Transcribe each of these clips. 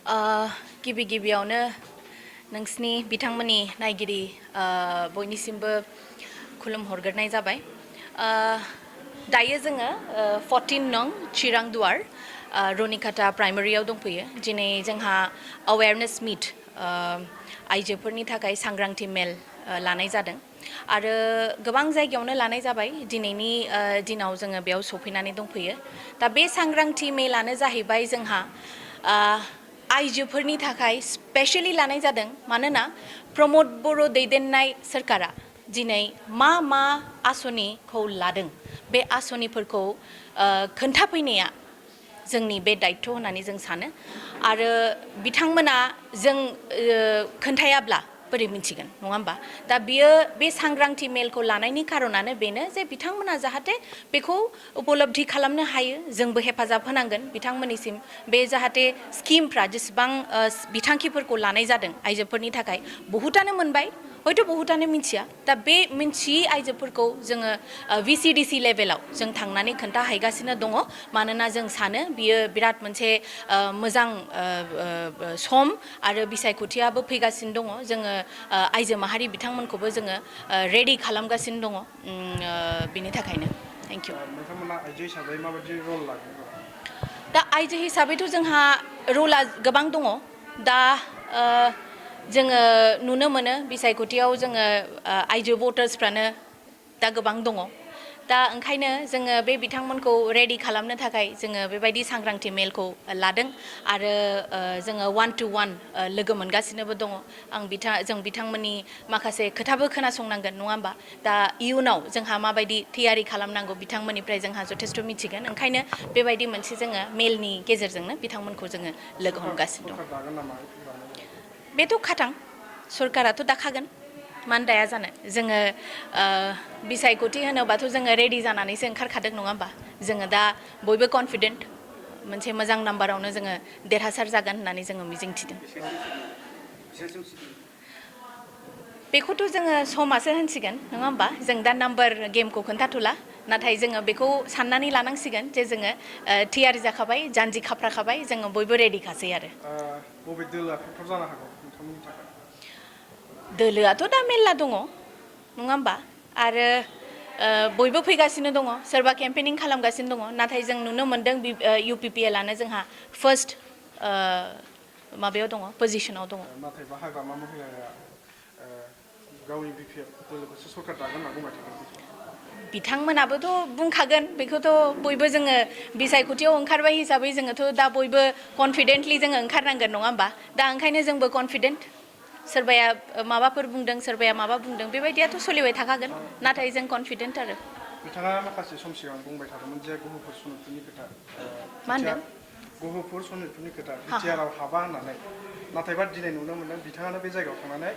गिबि गिबियावनो नोंसिनि बिथांमोननि नायगिरि बयनिसिमबो खुलुमहरग्रोनाय जाबाय। दायो जोङो 14 नं चिरांदुवार रनिकाटा प्राइमारियाव दंफैयो। दिनै जोंहा अवेयारनेस मिट आइजोफोरनि थाखाय सांग्रांथि मेल लानाय जादों आरो गोबां जायगायावनो लानाय जाबाय। दिनैनि दिनाव जोङो बेयाव सफैनानै दंफैयो। दा बे सांग्रांथि मेलानो जाहैबाय जोंहा आइजोफोरनि थाखाय स्पेशली लानाय जादों, मानोना प्रमोद बर' दैदेननाय सोरखारा दिनै मा आसनिखौ लादों बे आसनिफोरखौ खोन्थाफैनाया जोंनि बे दायित्व होननानै जों सानो। आरो बिथांमोना जों खोन्थायाब्ला बोरै मिन्थिगोन, नङा होमबा? दा बियो बे सांग्रांथि मेलखौ लानायनि खारनानो बेनो जे बिथांमोना जाहाथे बेखौ उपलब्धि खालामनो हायो। जोंबो हेफाजाब होनांगोन बिथांमोननिसिम, बे जाहाथे स्किमफ्रा जेसेबां बिथांखिफोरखौ लानाय जादों आइजोफोरनि थाखाय, बहुतानो मोनबाय, हयथ' बहुतानो मिन्थिया। दा बे मिन्थियै आइजोफोरखौ जोङो VCDC लेभेलाव जों थांनानै खोन्थाहैगासिनो दङ, मानोना जों सानो बियो बिराद मोनसे मोजां सम आरो बिसायख'थियाबो फैगासिनो दङ। जोङो आइजो माहारि बिथांमोनखौबो जोङो रेडि खालामगासिनो दङ। बिनि थाखायनो थेंक इउ। नोंथांमोना आइजो हिसाबै माबायदि रल लागोन? दा आइजो हिसाबैथ' जोंहा रला गोबां दङ। दा जोङो नुनो मोनो बिसायख'थियाव जोङो आइजो भटार्सफ्रानो दा गोबां दङ। दा ओंखायनो जोङो बे बिथांमोनखौ रेडि खालामनो थाखाय जोङो बेबायदि सांग्रांथि मेलखौ लादों आरो जोङो 1-to-1 लोगो मोनगासिनोबो दङ। जों बिथांमोननि माखासे खोथाबो खोनासंनांगोन, नङा होमबा? दा इयुनाव जोंहा माबायदि थियारि खालामनांगौ बिथांमोननिफ्राय जोंहा जथेस्थ' मिथिगोन। ओंखायनो बेबायदि मोनसे जोङो मेलनि गेजेरजोंनो बिथांमोनखौ जोङो लोगो हमगासिनो दं। बेथ' खाथां, सरकाराथ' दाखागोन, मानो दाया जानो। जोङो बिसायख'थि होनोबाथ' जोङो रेडि जानानैसो ओंखारखादों, नङा होमबा? जोङो दा बयबो कनफिडेन्ट मोनसे मोजां नाम्बारावनो जोङो देरहासार जागोन होननानै जोङो मिजिंथिदों। बेखौथ' जोङो समासो होनसिगोन, नङा होमबा? जों दा नाम्बार गेमखौ खोन्थाथ'ला, नाथाय जोङो बेखौ साननानै लानांसिगोन जे जोङो थियारि जाखाबाय, जानजि खाफ्राखाबाय, जोङो बयबो रेडिखासै आरो। बबे दोलोआ फेक्टर जानो हागौ नोंथांमोननि थाखाय? दोलोआथ' दा मेरला दङ, नङा होमबा? आरो बयबो फैगासिनो दङ, सोरबा केम्पेनिं खालामगासिनो दङ। नाथाय जों नुनो मोन्दों UPPLआनो जोंहा फार्स्ट माबायाव दङ, पजिसनाव दङ। नाथायबा हाग्रामा महिलाया गावनि BPF दोलोखौसो सरकार दागोन होनना बुंबाय थादों। बिथांमोनाबोथ' बुंखागोन, बेखौथ' बयबो जोङो बिसायख'थियाव ओंखारबाय हिसाबै जोङोथ' दा बयबो कनफिडेन्टलि जोङो ओंखारनांगोन, नङा होमबा? दा ओंखायनो जोंबो कनफिडेन्ट। सोरबाया माबाफोर बुंदों, सोरबाया माबा बुंदों, बेबायदियाथ' सोलिबाय थाखागोन, नाथाय जों कनफिडेन्ट आरो। बिथाङा माखासे सम सिगां बुंबाय थादोंमोन जे गुबुनफोर सनितपुरनि खोथा, मा होनदों? गुबुनफोर सनितपुरनि खोथा बिटिआरआव हाबा होननानै, नाथायबा दिनै नुनो मोन्दों बिथाङानो बे जायगायाव थांनानै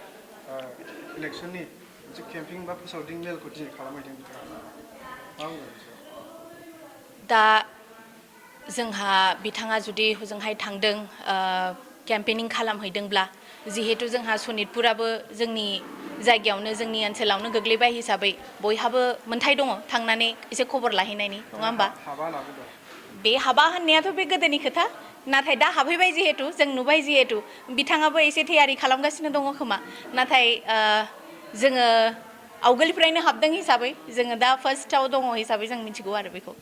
इलेक्सननि मोनसे केम्पिं बा फोसावदिं मेलखौ दिनै खालामहैदों। बिथाङा मा बुंगोन? दा जोंहा बिथाङा जुदि हजोंहाय थांदों केम्पेनिं खालामहैदोंब्ला, जिहेतु जोंहा सनितपुराबो जोंनि जायगायावनो, जोंनि ओनसोलावनो गोग्लैबाय हिसाबै बयहाबो मोन्थाय दङ थांनानै एसे खबर लाहैनायनि, नङा होमबा? बे हाबा होननायाथ' बे गोदोनि खोथा, नाथाय दा हाबहैबाय जिहेतु, जों नुबाय जिहेतु, बिथाङाबो एसे थियारि खालामगासिनो दङ खोमा। नाथाय जोङो आवगोलनिफ्रायनो हाबदों हिसाबै, जोङो दा फार्स्टआव दङ हिसाबै जों मिथिगौ आरो बेखौ।